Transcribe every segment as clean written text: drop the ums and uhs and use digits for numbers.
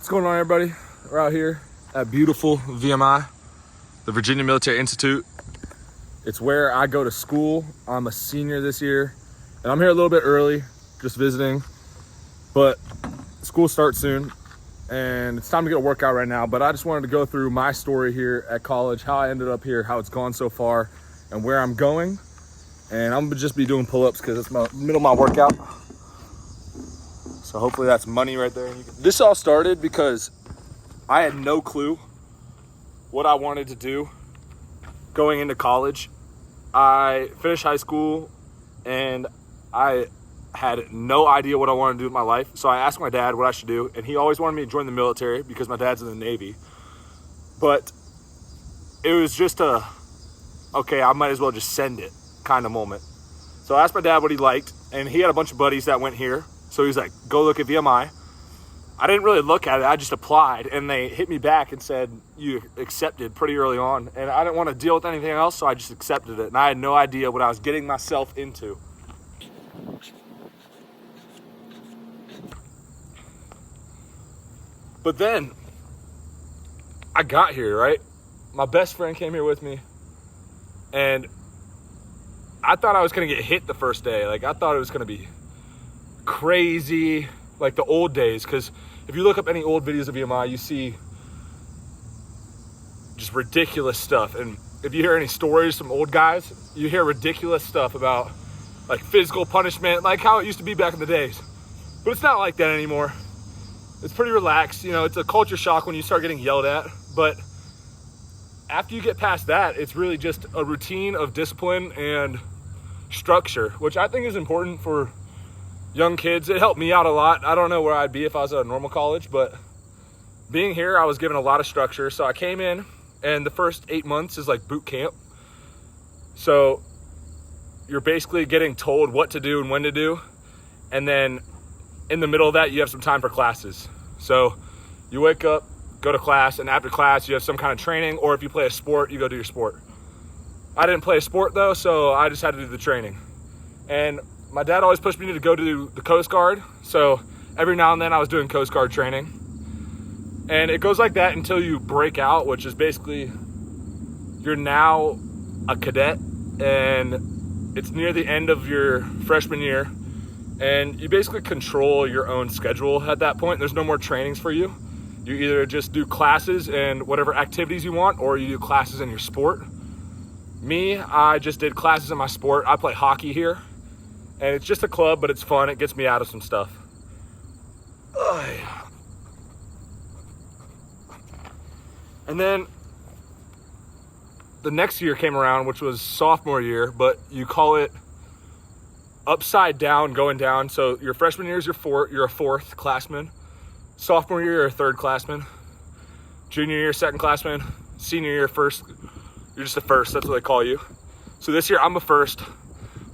What's going on, everybody? We're out here at beautiful VMI, the Virginia Military Institute. It's where I go to school. I'm a senior this year, and I'm here a little bit early, just visiting, but school starts soon, and it's time to get a workout right now, but I just wanted to go through my story here at college, how I ended up here, how it's gone so far, and where I'm going. And I'm gonna just be doing pull-ups because it's my middle of my workout. So hopefully that's money right there. This all started because I had no clue what I wanted to do going into college. I finished high school and I had no idea what I wanted to do with my life. So I asked my dad what I should do, and he always wanted me to join the military because my dad's in the Navy. But it was just okay, I might as well just send it kind of moment. So I asked my dad what he liked, and he had a bunch of buddies that went here. So he's like, go look at VMI. I didn't really look at it. I just applied, and they hit me back and said, you accepted pretty early on. And I didn't want to deal with anything else, so I just accepted it. And I had no idea what I was getting myself into. But then I got here, right? My best friend came here with me, and I thought I was going to get hit the first day. Like, I thought it was going to be crazy, like the old days, because if you look up any old videos of VMI, you see just ridiculous stuff. And if you hear any stories from old guys, you hear ridiculous stuff about like physical punishment, like how it used to be back in the days. But it's not like that anymore. It's pretty relaxed. You know, it's a culture shock when you start getting yelled at, but after you get past that, it's really just a routine of discipline and structure, which I think is important for young kids. It helped me out a lot. I don't know where I'd be if I was at a normal college, but being here, I was given a lot of structure. So I came in, and the first 8 months is like boot camp. So you're basically getting told what to do and when to do. And then in the middle of that, you have some time for classes. So you wake up, go to class, and after class, you have some kind of training, or if you play a sport, you go do your sport. I didn't play a sport though, so I just had to do the training. And my dad always pushed me to go to the Coast Guard, so every now and then I was doing Coast Guard training. And it goes like that until you break out, which is basically you're now a cadet, and it's near the end of your freshman year, and you basically control your own schedule at that point. There's no more trainings for you. You either just do classes and whatever activities you want, or you do classes in your sport. Me, I just did classes in my sport. I play hockey here, and it's just a club, but it's fun. It gets me out of some stuff. And then the next year came around, which was sophomore year, but you call it upside down, going down. So your freshman year is you're a fourth classman. Sophomore year, you're a third classman. Junior year, second classman. Senior year, first. You're just a first, that's what they call you. So this year, I'm a first.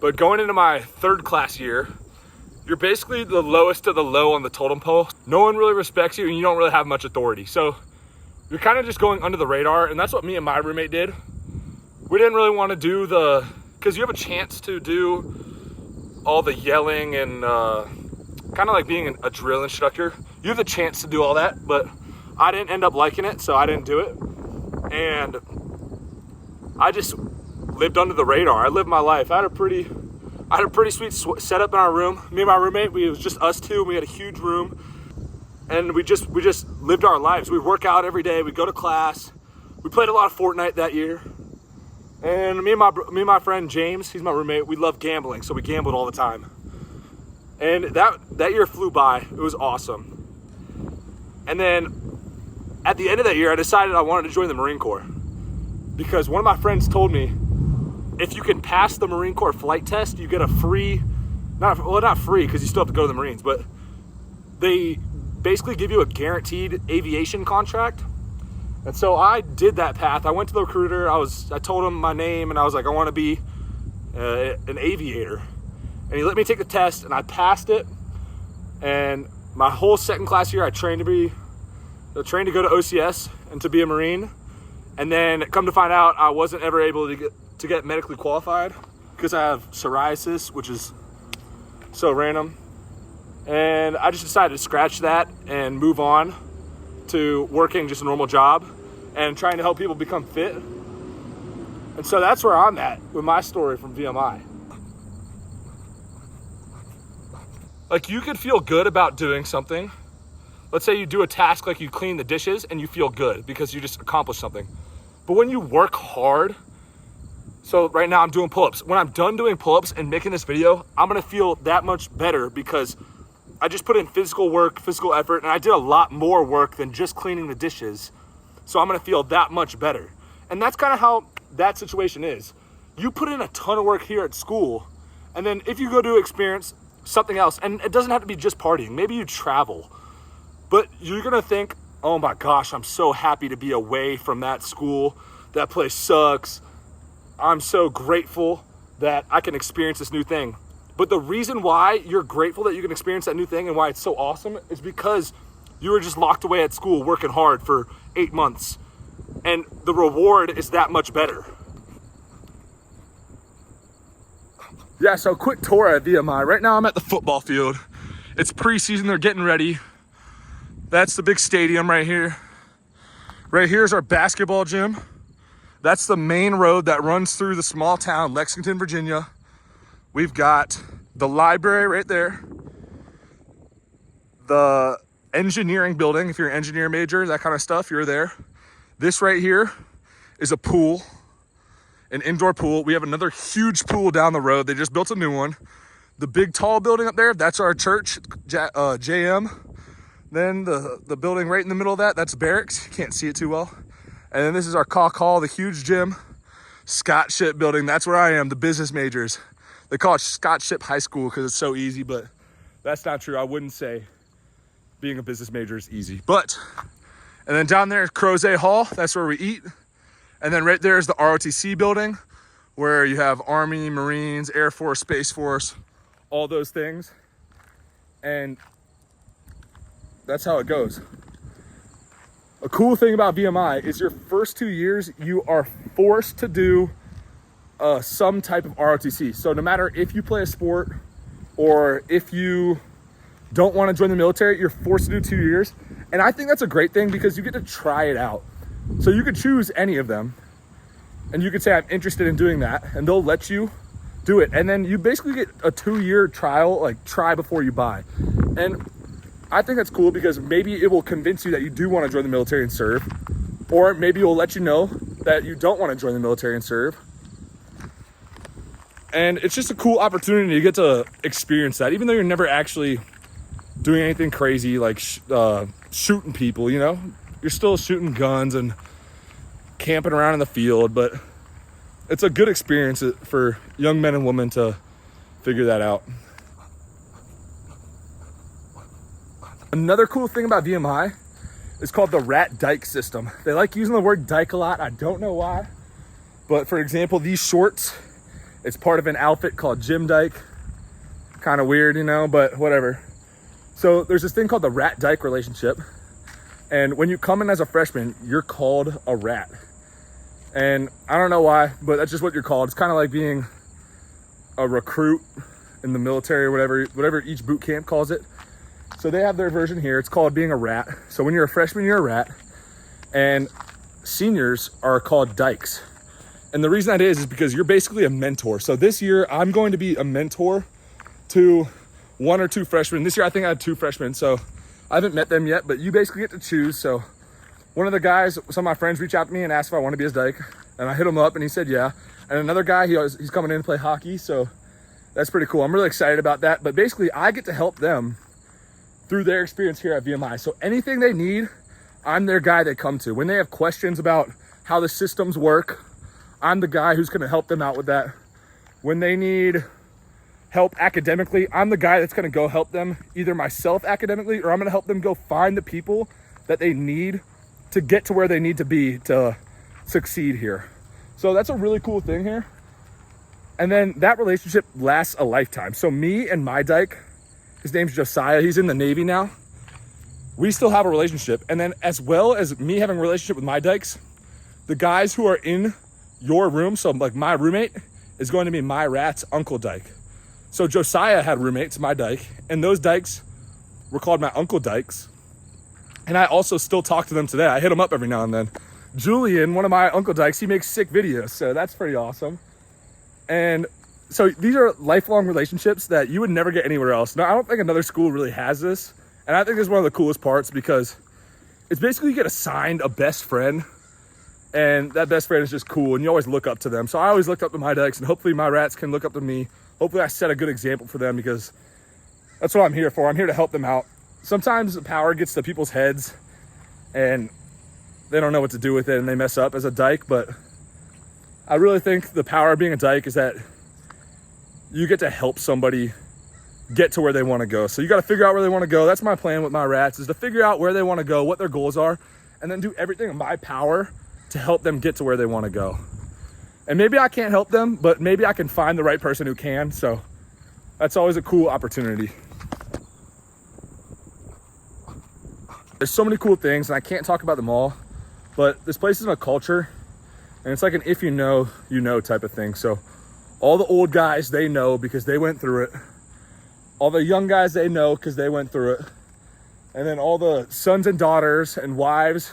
But going into my third class year, you're basically the lowest of the low on the totem pole. No one really respects you, and you don't really have much authority. So you're kind of just going under the radar, and that's what me and my roommate did. We didn't really want to do because you have a chance to do all the yelling and kind of like being a drill instructor. You have the chance to do all that, but I didn't end up liking it, so I didn't do it. And I just lived under the radar. I lived my life. I had a pretty sweet setup in our room. Me and my roommate, it was just us two. We had a huge room, and we just lived our lives. We work out every day. We go to class. We played a lot of Fortnite that year. And me and my friend James, he's my roommate. We love gambling, so we gambled all the time. And that year flew by. It was awesome. And then at the end of that year, I decided I wanted to join the Marine Corps, because one of my friends told me, if you can pass the Marine Corps flight test, you get a free, not free because you still have to go to the Marines, but they basically give you a guaranteed aviation contract. And so I did that path. I went to the recruiter. I told him my name, and I was like, I want to be an aviator. And he let me take the test, and I passed it. And my whole second class year, I trained to go to OCS and to be a Marine. And then come to find out, I wasn't ever able to get medically qualified because I have psoriasis, which is so random. And I just decided to scratch that and move on. to working just a normal job and trying to help people become fit. And so that's where I'm at with my story from VMI. Like, you could feel good about doing something. Let's say you do a task like you clean the dishes and you feel good because you just accomplished something. But when you work hard, so right now I'm doing pull-ups. When I'm done doing pull-ups and making this video, I'm gonna feel that much better because I just put in physical work, physical effort, and I did a lot more work than just cleaning the dishes. So I'm gonna feel that much better. And that's kind of how that situation is. You put in a ton of work here at school, and then if you go to experience something else, and it doesn't have to be just partying, maybe you travel, but you're gonna think, oh my gosh, I'm so happy to be away from that school. That place sucks. I'm so grateful that I can experience this new thing. But the reason why you're grateful that you can experience that new thing and why it's so awesome is because you were just locked away at school working hard for 8 months. And the reward is that much better. Yeah, so quick tour at VMI. Right now I'm at the football field. It's preseason, they're getting ready. That's the big stadium right here. Right here is our basketball gym. That's the main road that runs through the small town, Lexington, Virginia. We've got the library right there. The engineering building, if you're an engineer major, that kind of stuff, you're there. This right here is a pool, an indoor pool. We have another huge pool down the road. They just built a new one. The big tall building up there, that's our church, JM. Then the building right in the middle of that, that's barracks. You can't see it too well. And then this is our Caw Hall, the huge gym. Scott Ship building, that's where I am, the business majors. They call it Scott Ship High School because it's so easy, but that's not true. I wouldn't say being a business major is easy. But, and then down there is Crozet Hall, that's where we eat. And then right there is the ROTC building where you have Army, Marines, Air Force, Space Force, all those things. And that's how it goes. A cool thing about VMI is your first 2 years, you are forced to do some type of ROTC. So no matter if you play a sport or if you don't want to join the military, you're forced to do 2 years. And I think that's a great thing because you get to try it out. So you could choose any of them and you could say, I'm interested in doing that, and they'll let you do it. And then you basically get a 2-year trial, like try before you buy. And I think that's cool because maybe it will convince you that you do want to join the military and serve, or maybe it will let you know that you don't want to join the military and serve. And it's just a cool opportunity to get to experience that, even though you're never actually doing anything crazy like shooting people, you know? You're still shooting guns and camping around in the field, but it's a good experience for young men and women to figure that out. Another cool thing about VMI is called the rat dyke system. They like using the word dyke a lot. I don't know why, but for example, these shorts, it's part of an outfit called gym dyke. Kind of weird, you know, but whatever. So there's this thing called the rat dyke relationship. And when you come in as a freshman, you're called a rat. And I don't know why, but that's just what you're called. It's kind of like being a recruit in the military or whatever each boot camp calls it. So they have their version here. It's called being a rat. So when you're a freshman, you're a rat. And seniors are called dykes. And the reason that is because you're basically a mentor. So this year, I'm going to be a mentor to 1 or 2 freshmen. This year, I think I had 2 freshmen. So I haven't met them yet, but you basically get to choose. So one of the guys, some of my friends reached out to me and asked if I want to be his dyke. And I hit him up and he said, yeah. And another guy, he's coming in to play hockey. So that's pretty cool. I'm really excited about that. But basically, I get to help them through their experience here at VMI. So anything they need, I'm their guy they come to. When they have questions about how the systems work, I'm the guy who's gonna help them out with that. When they need help academically, I'm the guy that's gonna go help them, either myself academically, or I'm gonna help them go find the people that they need to get to where they need to be to succeed here. So that's a really cool thing here. And then that relationship lasts a lifetime. So me and my dyke, his name's Josiah, he's in the Navy now. We still have a relationship. And then as well as me having a relationship with my dykes, the guys who are in your room, so like my roommate, is going to be my rat's uncle dyke. So Josiah had roommates, my dyke, and those dykes were called my uncle dykes. And I also still talk to them today. I hit them up every now and then. Julian, one of my Uncle Dykes, he makes sick videos, so that's pretty awesome. And so these are lifelong relationships that you would never get anywhere else. Now, I don't think another school really has this. And I think this is one of the coolest parts because it's basically you get assigned a best friend, and that best friend is just cool, and you always look up to them. So I always looked up to my Dykes, and hopefully my rats can look up to me. Hopefully I set a good example for them, because that's what I'm here for. I'm here to help them out. Sometimes the power gets to people's heads and they don't know what to do with it and they mess up as a dyke, but I really think the power of being a dyke is that you get to help somebody get to where they want to go. So you got to figure out where they want to go. That's my plan with my rats, is to figure out where they want to go, what their goals are, and then do everything in my power to help them get to where they want to go. And maybe I can't help them, but maybe I can find the right person who can. So that's always a cool opportunity. There's so many cool things, and I can't talk about them all, but this place is a culture, and it's like an if you know, you know type of thing. So all the old guys, they know because they went through it. All the young guys, they know because they went through it. And then all the sons and daughters and wives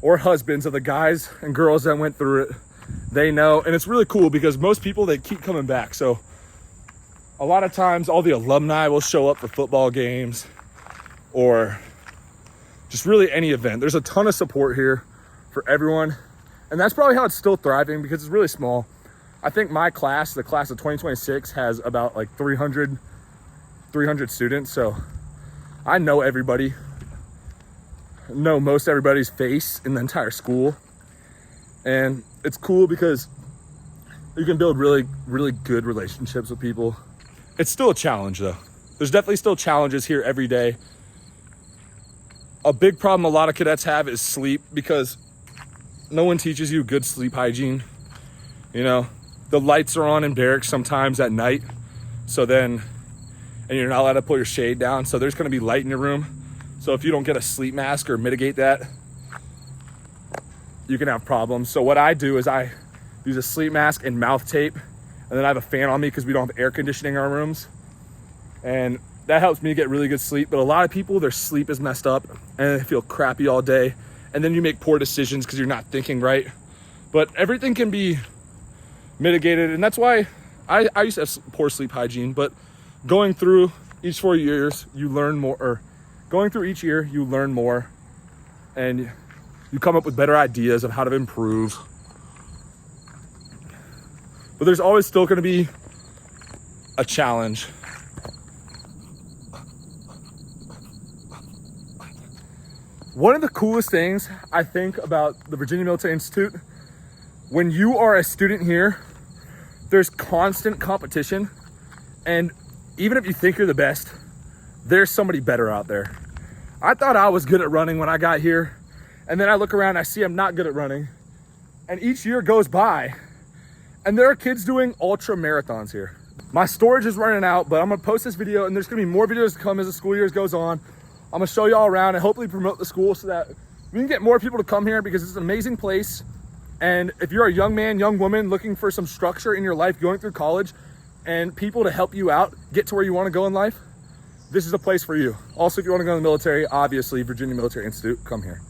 or husbands of the guys and girls that went through it, they know. And it's really cool because most people, they keep coming back. So a lot of times all the alumni will show up for football games or just really any event. There's a ton of support here for everyone. And that's probably how it's still thriving, because it's really small. I think my class, the class of 2026, has about like 300 students. So I know everybody, know most everybody's face in the entire school. And it's cool because you can build really, really good relationships with people. It's still a challenge though. There's definitely still challenges here every day. A big problem a lot of cadets have is sleep, because no one teaches you good sleep hygiene. You know, the lights are on in barracks sometimes at night. So then, and you're not allowed to pull your shade down. So there's gonna be light in your room. So if you don't get a sleep mask or mitigate that, you can have problems. So what I do is I use a sleep mask and mouth tape, and then I have a fan on me because we don't have air conditioning in our rooms. And that helps me get really good sleep. But a lot of people, their sleep is messed up and they feel crappy all day. And then you make poor decisions because you're not thinking right. But everything can be mitigated. And that's why I used to have poor sleep hygiene. But going through each 4 years, you learn more. Or going through each year, you learn more. And you come up with better ideas of how to improve. But there's always still going to be a challenge. One of the coolest things I think about the Virginia Military Institute, when you are a student here, there's constant competition. And even if you think you're the best, there's somebody better out there. I thought I was good at running when I got here. And then I look around and I see I'm not good at running. And each year goes by and there are kids doing ultra marathons here. My storage is running out, but I'm gonna post this video, and there's gonna be more videos to come as the school year goes on. I'm gonna show y'all around and hopefully promote the school so that we can get more people to come here, because it's an amazing place. And if you're a young man, young woman looking for some structure in your life, going through college, and people to help you out, get to where you wanna go in life, this is a place for you. Also, if you wanna go in the military, obviously Virginia Military Institute, come here.